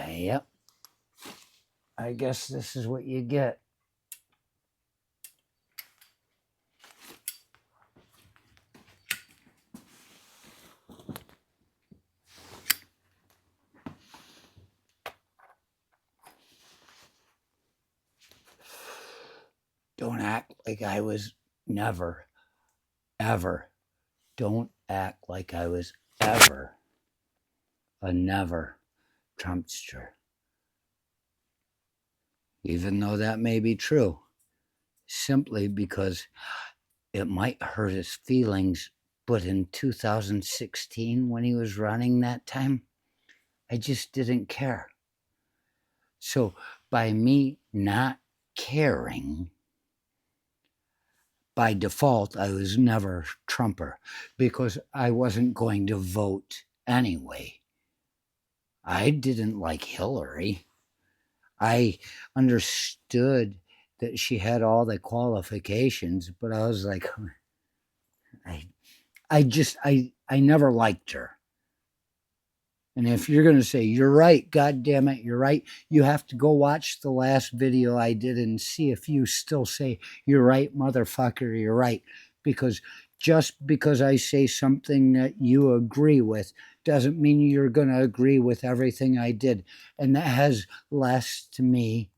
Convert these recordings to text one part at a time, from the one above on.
Yep. I guess this is what you get. Don't act like I was never, ever. Don't act like I was ever a never Trumpster. Even though that may be true, simply because it might hurt his feelings. But in 2016, when he was running that time, I just didn't care. So by me not caring, by default, I was never Trumper because I wasn't going to vote anyway. I didn't like Hillary. I understood that she had all the qualifications, but I was like, I never liked her. And if you're going to say, you're right, God damn it, you're right, you have to go watch the last video I did and see if you still say, you're right, motherfucker, you're right. Because just because I say something that you agree with doesn't mean you're going to agree with everything I did. And that has less to me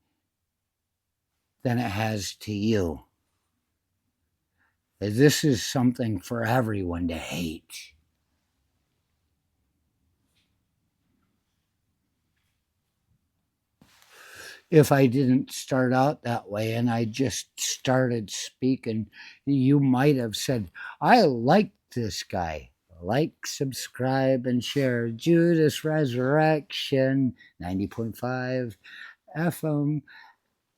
than it has to you. This is something for everyone to hate. If I didn't start out that way and I just started speaking, you might have said, I like this guy. Like, subscribe, and share. Judas Resurrection, 90.5 FM,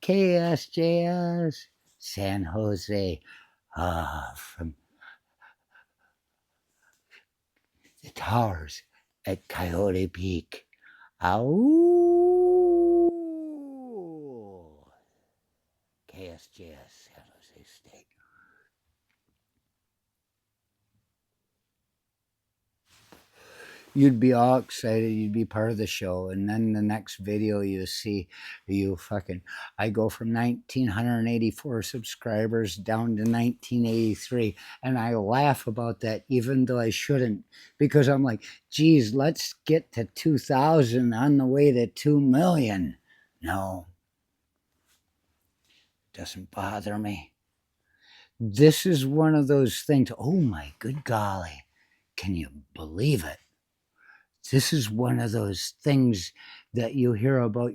KSJS, San Jose, from the towers at Coyote Peak. Ow! KSJS, San Jose State. You'd be all excited. You'd be part of the show. And then the next video you see, I go from 1,984 subscribers down to 1,983. And I laugh about that, even though I shouldn't, because I'm like, geez, let's get to 2,000 on the way to 2 million. No, it doesn't bother me. This is one of those things. Oh my good golly. Can you believe it? This is one of those things that you hear about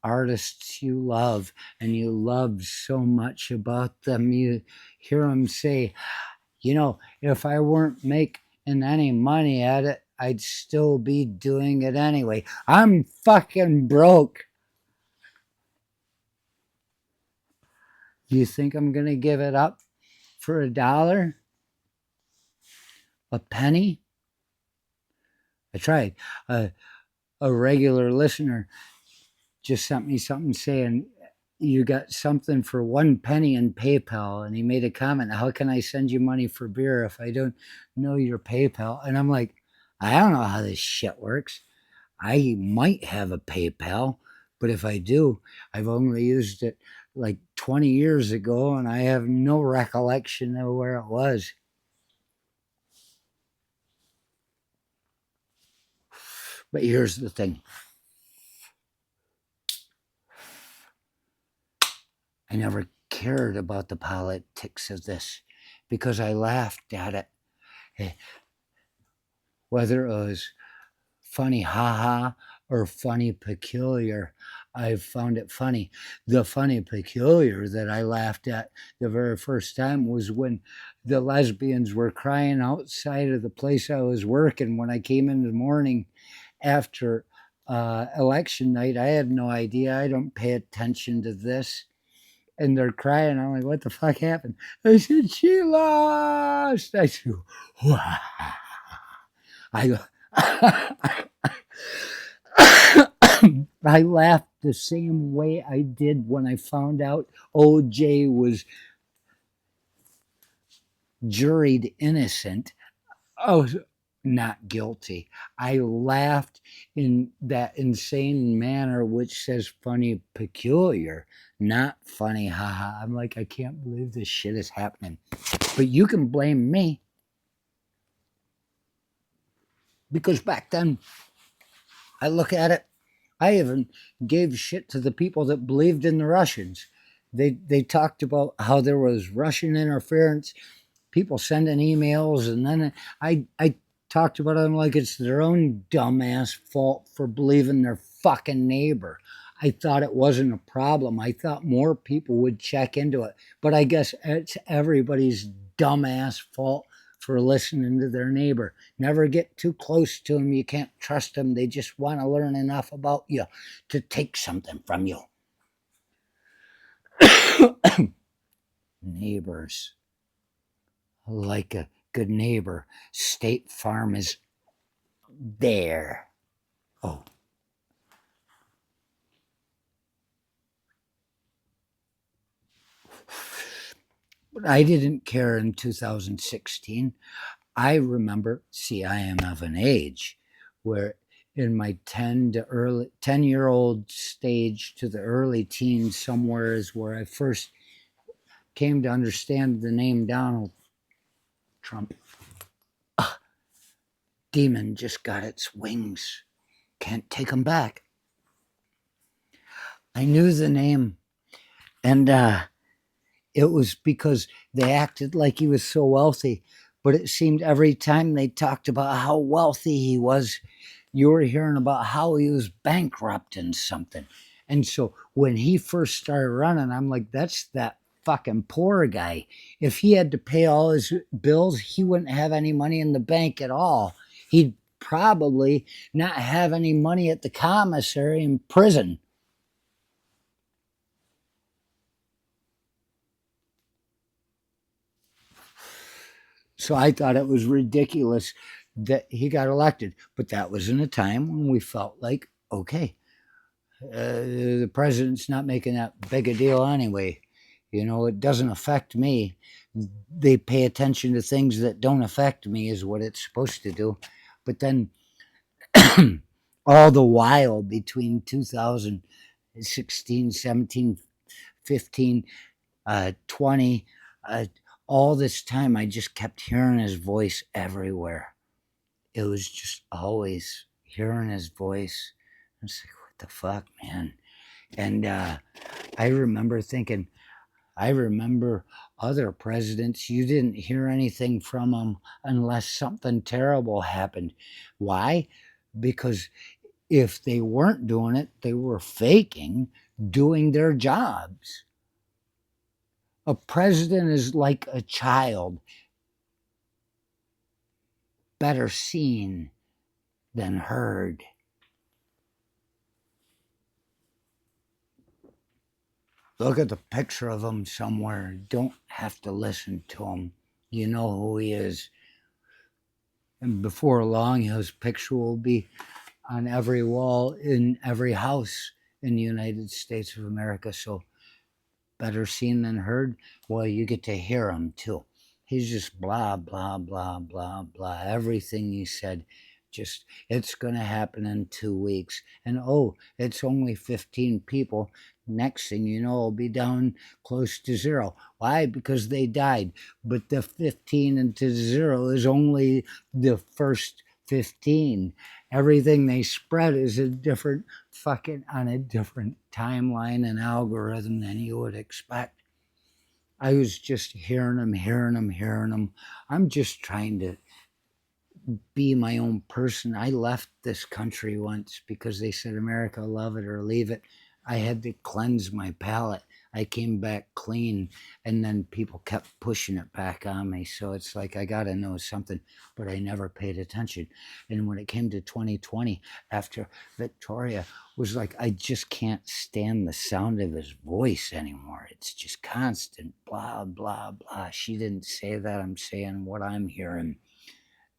artists you love and you love so much about them. You hear them say, if I weren't making any money at it, I'd still be doing it anyway. I'm fucking broke. Do you think I'm going to give it up for $1? A penny? I tried. A regular listener just sent me something saying, you got something for 1 penny in PayPal. And he made a comment, how can I send you money for beer if I don't know your PayPal? And I'm like, I don't know how this shit works. I might have a PayPal, but if I do, I've only used it like 20 years ago and I have no recollection of where it was. But here's the thing. I never cared about the politics of this because I laughed at it. Whether it was funny haha or funny peculiar, I found it funny. The funny peculiar that I laughed at the very first time was when the lesbians were crying outside of the place I was working when I came in the morning after election night. I had no idea. I don't pay attention to this. And they're crying. I'm like, what the fuck happened? They said, she lost. I said, wow. I go, I laughed the same way I did when I found out OJ was juried innocent. Oh, not guilty. I laughed in that insane manner which says funny peculiar, not funny haha. I'm like, I can't believe this shit is happening. But you can blame me because back then I look at it, I even gave shit to the people that believed in the Russians. They talked about how there was Russian interference, people sending emails, and then I talked about them like it's their own dumbass fault for believing their fucking neighbor. I thought it wasn't a problem. I thought more people would check into it. But I guess it's everybody's dumbass fault for listening to their neighbor. Never get too close to them. You can't trust them. They just want to learn enough about you to take something from you. Neighbors. Like a good neighbor, State Farm is there. Oh, but I didn't care in 2016. I remember, see, I am of an age where in my 10-year old stage to the early teens, somewhere is where I first came to understand the name Donald Trump. Demon just got its wings. Can't take them back. I knew the name, and it was because they acted like he was so wealthy, but it seemed every time they talked about how wealthy he was, you were hearing about how he was bankrupt in something. And so when he first started running, I'm like, that's that fucking poor guy. If he had to pay all his bills, he wouldn't have any money in the bank at all. He'd probably not have any money at the commissary in prison. So I thought it was ridiculous that he got elected. But that was in a time when we felt like, okay, the president's not making that big a deal anyway. You know, it doesn't affect me. They pay attention to things that don't affect me, is what it's supposed to do. But then, all the while between 2016, 17, 15, 20, all this time, I just kept hearing his voice everywhere. It was just always hearing his voice. It's like, what the fuck, man? And I remember thinking, I remember other presidents, you didn't hear anything from them unless something terrible happened. Why? Because if they weren't doing it, they were faking doing their jobs. A president is like a child, better seen than heard. Look at the picture of him somewhere. Don't have to listen to him. You know who he is. And before long, his picture will be on every wall in every house in the United States of America. So, better seen than heard. Well, you get to hear him too. He's just blah, blah, blah, blah, blah. Everything he said, just, it's going to happen in 2 weeks. And oh, it's only 15 people. Next thing you know, it'll be down close to zero. Why? Because they died. But the 15 into zero is only the first 15. Everything they spread is a different fucking on a different timeline and algorithm than you would expect. I was just hearing them, hearing them, hearing them. I'm just trying to be my own person. I left this country once because they said, America, love it or leave it. I had to cleanse my palate. I came back clean, and then people kept pushing it back on me. So it's like I got to know something, but I never paid attention. And when it came to 2020, after Victoria, was like, I just can't stand the sound of his voice anymore. It's just constant blah, blah, blah. She didn't say that. I'm saying what I'm hearing.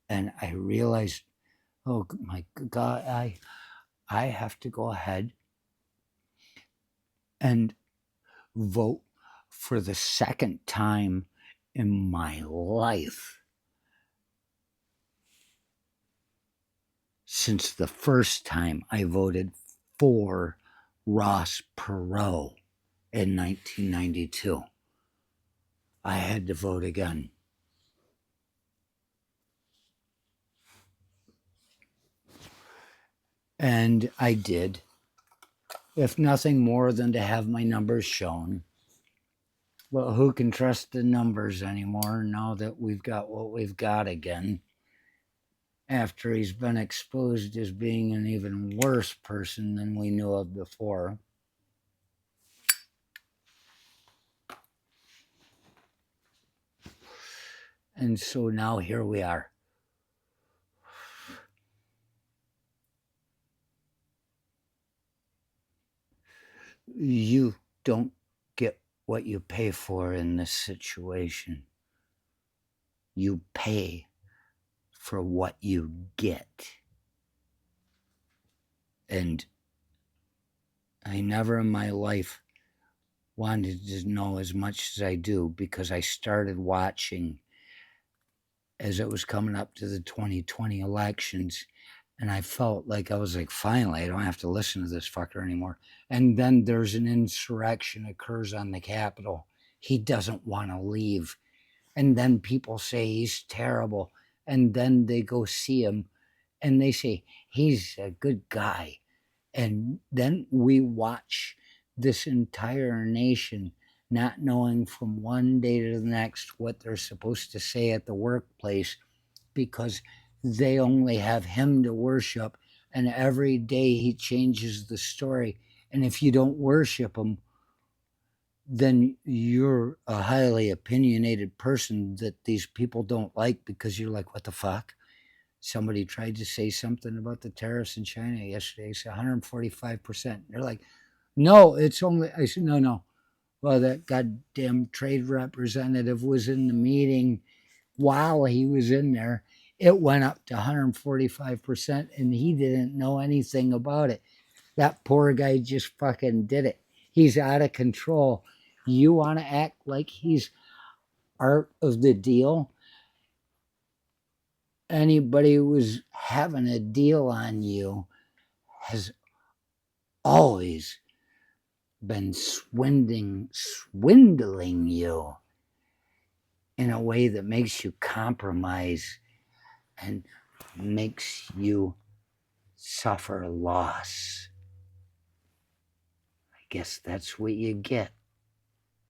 And I realized, oh my God, I have to go ahead and vote for the second time in my life since the first time I voted for Ross Perot in 1992. I had to vote again. And I did, if nothing more than to have my numbers shown. Well, who can trust the numbers anymore now that we've got what we've got again? After he's been exposed as being an even worse person than we knew of before. And so now here we are. You don't get what you pay for in this situation. You pay for what you get. And I never in my life wanted to know as much as I do, because I started watching as it was coming up to the 2020 elections, and I felt like I was like, finally, I don't have to listen to this fucker anymore. And then there's an insurrection occurs on the Capitol. He doesn't want to leave. And then people say he's terrible. And then they go see him and they say he's a good guy. And then we watch this entire nation not knowing from one day to the next what they're supposed to say at the workplace, because they only have him to worship, and every day he changes the story. And if you don't worship him, then you're a highly opinionated person that these people don't like, because you're like, what the fuck? Somebody tried to say something about the tariffs in China yesterday. It's 145%. They're like, no, it's only, I said, no. Well, that goddamn trade representative was in the meeting while he was in there. It went up to 145%, and he didn't know anything about it. That poor guy just fucking did it. He's out of control. You want to act like he's art of the deal? Anybody who was having a deal on you has always been swindling you in a way that makes you compromise and makes you suffer loss. I guess that's what you get.